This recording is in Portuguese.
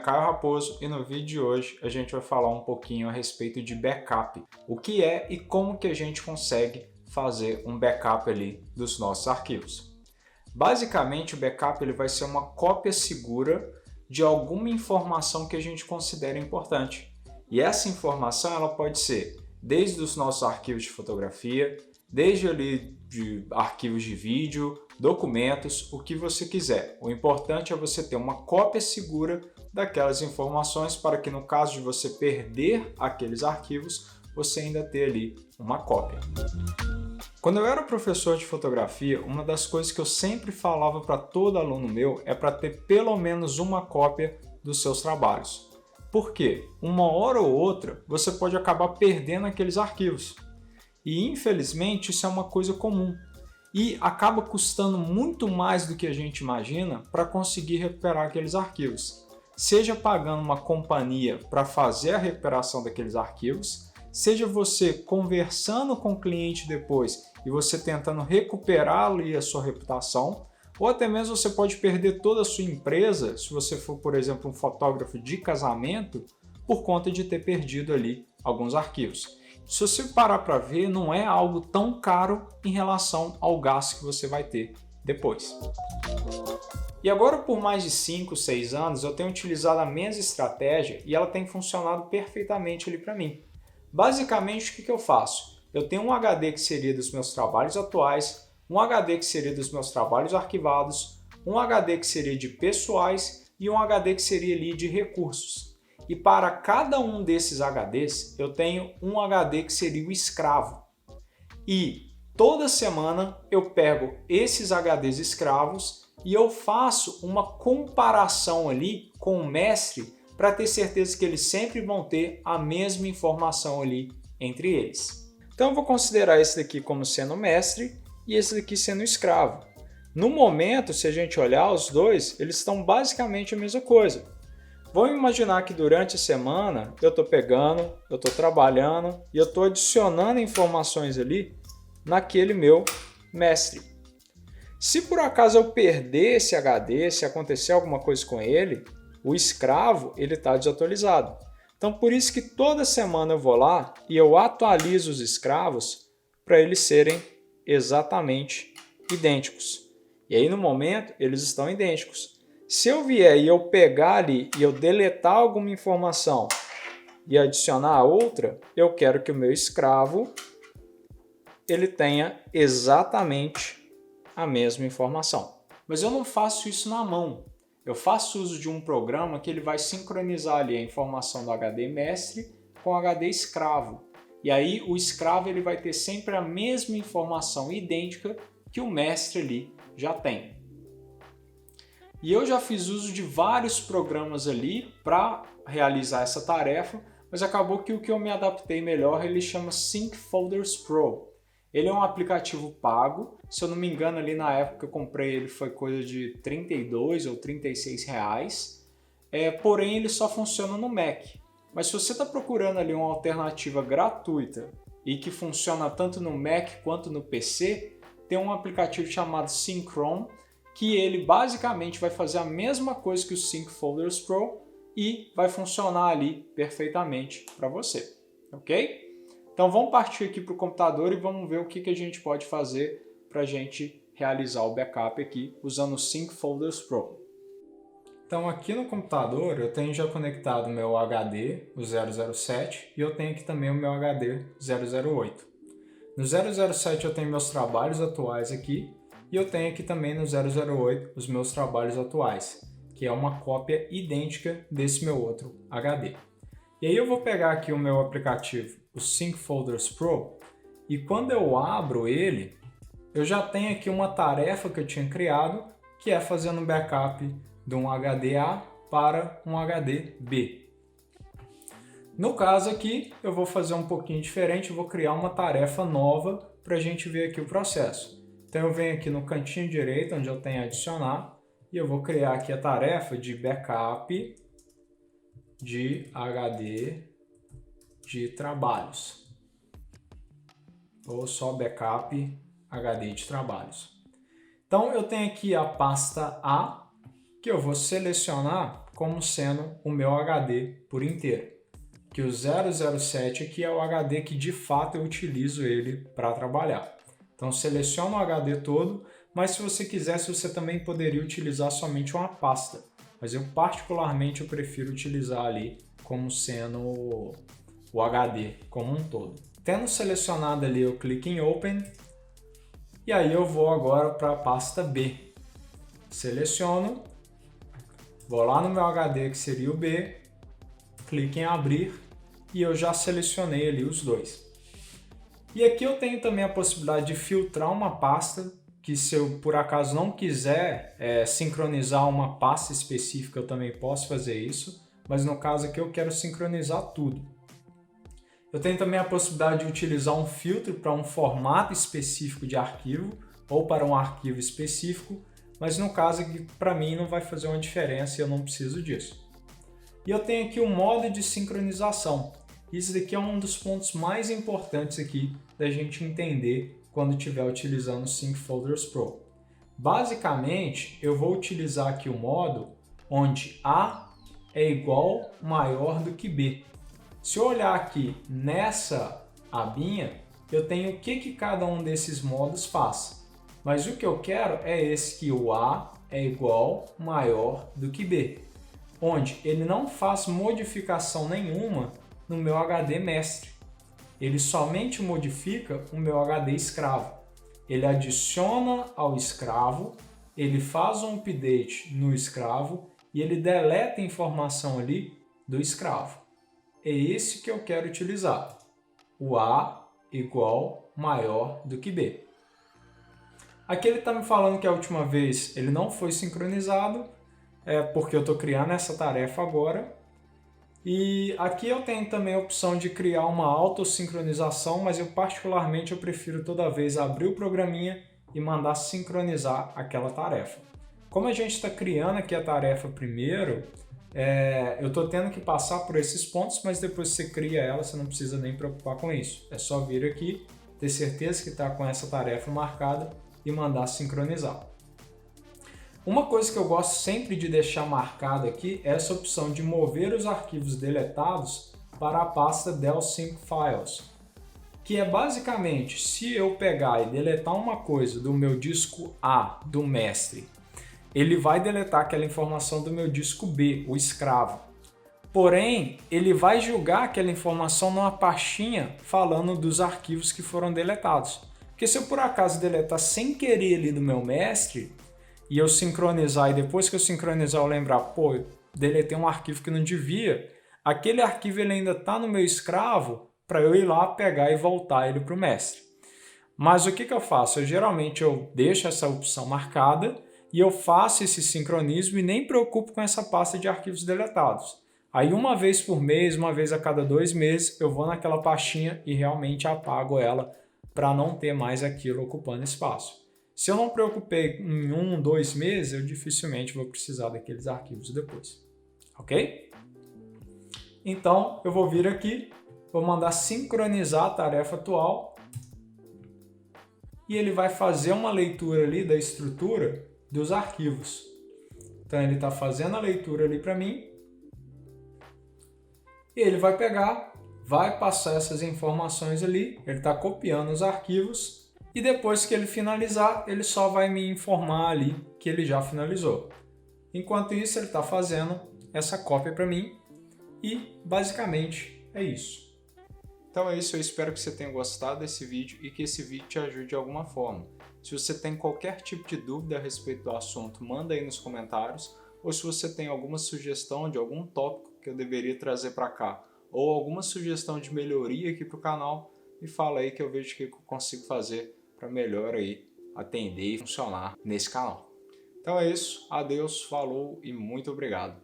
Caio Raposo e no vídeo de hoje a gente vai falar um pouquinho a respeito de backup. O que é e como que a gente consegue fazer um backup ali dos nossos arquivos. Basicamente o backup ele vai ser uma cópia segura de alguma informação que a gente considera importante. E essa informação ela pode ser desde os nossos arquivos de fotografia, desde ali de arquivos de vídeo, documentos, o que você quiser. O importante é você ter uma cópia segura daquelas informações para que no caso de você perder aqueles arquivos, você ainda ter ali uma cópia. Quando eu era professor de fotografia, uma das coisas que eu sempre falava para todo aluno meu é para ter pelo menos uma cópia dos seus trabalhos. Por quê? Uma hora ou outra você pode acabar perdendo aqueles arquivos. E infelizmente isso é uma coisa comum. E acaba custando muito mais do que a gente imagina para conseguir recuperar aqueles arquivos. Seja pagando uma companhia para fazer a recuperação daqueles arquivos, seja você conversando com o cliente depois e você tentando recuperar ali a sua reputação, ou até mesmo você pode perder toda a sua empresa, se você for, por exemplo, um fotógrafo de casamento, por conta de ter perdido ali alguns arquivos. Se você parar para ver, não é algo tão caro em relação ao gasto que você vai ter depois. E agora, por mais de 5, 6 anos, eu tenho utilizado a mesma estratégia e ela tem funcionado perfeitamente ali para mim. Basicamente, o que eu faço? Eu tenho um HD que seria dos meus trabalhos atuais, um HD que seria dos meus trabalhos arquivados, um HD que seria de pessoais e um HD que seria ali de recursos. E para cada um desses HDs, eu tenho um HD que seria o escravo. E toda semana eu pego esses HDs escravos e eu faço uma comparação ali com o mestre para ter certeza que eles sempre vão ter a mesma informação ali entre eles. Então eu vou considerar esse daqui como sendo o mestre e esse daqui sendo o escravo. No momento, se a gente olhar os dois, eles estão basicamente a mesma coisa. Vamos imaginar que durante a semana eu estou pegando, eu estou trabalhando e eu estou adicionando informações ali naquele meu mestre. Se por acaso eu perder esse HD, se acontecer alguma coisa com ele, o escravo ele está desatualizado. Então por isso que toda semana eu vou lá e eu atualizo os escravos para eles serem exatamente idênticos. E aí no momento eles estão idênticos. Se eu vier e eu pegar ali e eu deletar alguma informação e adicionar outra, eu quero que o meu escravo ele tenha exatamente a mesma informação. Mas eu não faço isso na mão. Eu faço uso de um programa que ele vai sincronizar ali a informação do HD mestre com o HD escravo. E aí o escravo ele vai ter sempre a mesma informação idêntica que o mestre ali já tem. E eu já fiz uso de vários programas ali para realizar essa tarefa, mas acabou que o que eu me adaptei melhor ele chama Sync Folders Pro. Ele é um aplicativo pago, se eu não me engano ali na época que eu comprei ele foi coisa de 32 ou 36 reais, porém ele só funciona no Mac. Mas se você está procurando ali uma alternativa gratuita e que funciona tanto no Mac quanto no PC, tem um aplicativo chamado Syncron, que ele basicamente vai fazer a mesma coisa que o Sync Folders Pro e vai funcionar ali perfeitamente para você, ok? Então vamos partir aqui para o computador e vamos ver o que a gente pode fazer para a gente realizar o backup aqui usando o Sync Folders Pro. Então aqui no computador eu tenho já conectado o meu HD, o 007, e eu tenho aqui também o meu HD 008. No 007 eu tenho meus trabalhos atuais aqui, e eu tenho aqui também no 008 os meus trabalhos atuais, que é uma cópia idêntica desse meu outro HD. E aí eu vou pegar aqui o meu aplicativo, o Sync Folders Pro, e quando eu abro ele, eu já tenho aqui uma tarefa que eu tinha criado, que é fazendo um backup de um HD A para um HD B. No caso aqui, eu vou fazer um pouquinho diferente, eu vou criar uma tarefa nova para a gente ver aqui o processo. Então eu venho aqui no cantinho direito, onde eu tenho adicionar, e eu vou criar aqui a tarefa de backup de HD de trabalhos. Ou só backup HD de trabalhos. Então eu tenho aqui a pasta A, que eu vou selecionar como sendo o meu HD por inteiro. Que o 007 aqui é o HD que de fato eu utilizo ele para trabalhar. Então seleciono o HD todo, mas se você quisesse, você também poderia utilizar somente uma pasta. Mas eu particularmente prefiro utilizar ali como sendo o HD como um todo. Tendo selecionado ali, eu clico em Open e aí eu vou agora para a pasta B. Seleciono, vou lá no meu HD que seria o B, clico em Abrir e eu já selecionei ali os dois. E aqui eu tenho também a possibilidade de filtrar uma pasta, que se eu por acaso não quiser sincronizar uma pasta específica, eu também posso fazer isso, mas no caso aqui eu quero sincronizar tudo. Eu tenho também a possibilidade de utilizar um filtro para um formato específico de arquivo ou para um arquivo específico, mas no caso aqui para mim não vai fazer uma diferença e eu não preciso disso. E eu tenho aqui o modo de sincronização. Isso daqui é um dos pontos mais importantes aqui da gente entender quando estiver utilizando o Sync Folders Pro. Basicamente, eu vou utilizar aqui o modo onde A é igual maior do que B. Se eu olhar aqui nessa abinha, eu tenho o que cada um desses modos faz. Mas o que eu quero é esse que o A é igual maior do que B, onde ele não faz modificação nenhuma no meu HD mestre. Ele somente modifica o meu HD escravo. Ele adiciona ao escravo, ele faz um update no escravo e ele deleta a informação ali do escravo. É esse que eu quero utilizar. O A igual maior do que B. Aqui ele está me falando que a última vez ele não foi sincronizado, porque eu estou criando essa tarefa agora. E aqui eu tenho também a opção de criar uma autossincronização, mas eu particularmente prefiro toda vez abrir o programinha e mandar sincronizar aquela tarefa. Como a gente está criando aqui a tarefa primeiro, eu estou tendo que passar por esses pontos, mas depois que você cria ela, você não precisa nem preocupar com isso. É só vir aqui, ter certeza que está com essa tarefa marcada e mandar sincronizar. Uma coisa que eu gosto sempre de deixar marcada aqui é essa opção de mover os arquivos deletados para a pasta Del Sync Files, que é basicamente, se eu pegar e deletar uma coisa do meu disco A, do mestre, ele vai deletar aquela informação do meu disco B, o escravo. Porém, ele vai julgar aquela informação numa pastinha falando dos arquivos que foram deletados. Porque se eu por acaso deletar sem querer ali do meu mestre, e eu sincronizar, e depois que eu sincronizar eu lembrar, pô, eu deletei um arquivo que não devia, aquele arquivo ele ainda está no meu escravo para eu ir lá pegar e voltar ele para o mestre. Mas o que eu faço? Geralmente eu deixo essa opção marcada e eu faço esse sincronismo e nem preocupo com essa pasta de arquivos deletados. Aí uma vez por mês, uma vez a cada 2 meses, eu vou naquela pastinha e realmente apago ela para não ter mais aquilo ocupando espaço. Se eu não preocupei em 1, 2 meses, eu dificilmente vou precisar daqueles arquivos depois. Ok? Então, eu vou vir aqui, vou mandar sincronizar a tarefa atual e ele vai fazer uma leitura ali da estrutura dos arquivos. Então, ele está fazendo a leitura ali para mim e ele vai pegar, vai passar essas informações ali, ele está copiando os arquivos. E depois que ele finalizar, ele só vai me informar ali que ele já finalizou. Enquanto isso, ele está fazendo essa cópia para mim e basicamente é isso. Então é isso, eu espero que você tenha gostado desse vídeo e que esse vídeo te ajude de alguma forma. Se você tem qualquer tipo de dúvida a respeito do assunto, manda aí nos comentários. Ou se você tem alguma sugestão de algum tópico que eu deveria trazer para cá, ou alguma sugestão de melhoria aqui para o canal, me fala aí que eu vejo o que eu consigo fazer para melhor aí atender e funcionar nesse canal. Então é isso, adeus, falou e muito obrigado.